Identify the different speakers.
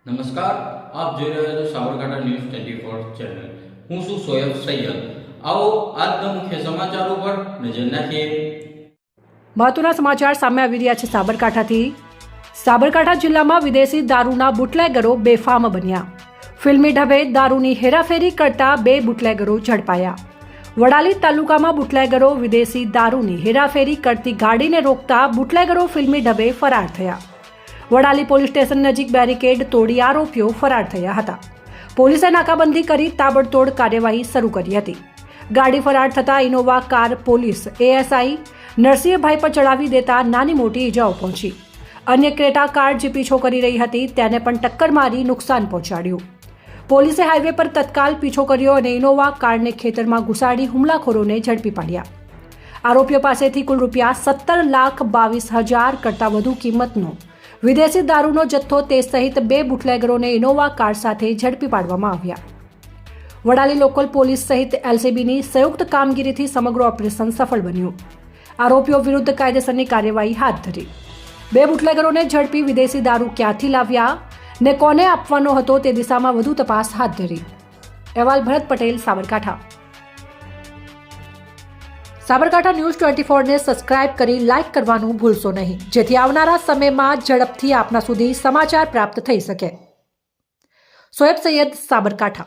Speaker 1: નમસ્કાર, આપ જોઈ રહ્યા છો સાબરકાંઠા ન્યૂઝ 24 ચેનલ. હું છું સોયબ સૈયદ. આવો આજના મુખ્ય સમાચાર ઉપર નજર નાખીએ.
Speaker 2: મહત્વના સમાચાર સામે આવી રહ્યા છે સાબરકાંઠાથી. સાબરકાંઠા જિલ્લામાં વિદેશી દારૂના બુટલેગરો બેફામ બન્યા. ફિલ્મી ઢબે દારૂની હેરાફેરી કરતા 2 બુટલેગરો ઝડપાયા. વડાલી તાલુકામાં બુટલેગરો વિદેશી દારૂની હેરાફેરી કરતી ગાડીને રોકતા બુટલેગરો ફિલ્મી ઢબે ફરાર થયા. વડાલી પોલીસ સ્ટેશન નજીક બેરિકેડ તોડી આરોપીઓ ફરાર થયા હતા. પોલીસે નાકાબંધી કરી તાબડતોડ કાર્યવાહી શરૂ કરી હતી. ગાડી ફરાર થતા Innova car police ASI Narsinhbhai પર ચડાવી દેતા નાની મોટી ઇજાઓ પહોંચી. અન્ય ક્રેટા કાર જે પીછો કરી રહી હતી તેને પણ ટક્કર મારી નુકસાન પહોંચાડ્યું. પોલીસે હાઈવે પર તત્કાલ પીછો કર્યો અને ઇનોવા કારને ખેતરમાં ઘુસાડી હુમલાખોરોને ઝડપી પાડ્યા. આરોપીઓ પાસેથી કુલ રૂપિયા 17,22,000 કરતાં વધુ કિંમતનો વિદેશી દારૂનો જથ્થો તે સહિત 2 બુટલેગરોને ઇનોવા કાર સાથે ઝડપી પાડવામાં આવ્યા. વડાલી લોકલ પોલીસ સહિત એલસીબીની સંયુક્ત કામગીરીથી સમગ્ર ઓપરેશન સફળ બન્યું. આરોપીઓ વિરુદ્ધ કાયદેસરની કાર્યવાહી હાથ ધરી. 2 બુટલેગરોને ઝડપી વિદેશી દારૂ ક્યાંથી લાવ્યા ને કોને આપવાનો હતો તે દિશામાં વધુ તપાસ હાથ ધરી. અહેવાલ ભરત પટેલ, સાબરકાંઠા. સાબરકાંઠા ન્યૂઝ 24 ને સબસ્ક્રાઇબ કરી લાઇક કરવાનું ભૂલશો નહીં, જેથી આવનારા સમયમાં ઝડપથી આપના સુધી સમાચાર પ્રાપ્ત થઈ શકે. સોએબ સૈયદ, સાબરકાંઠા.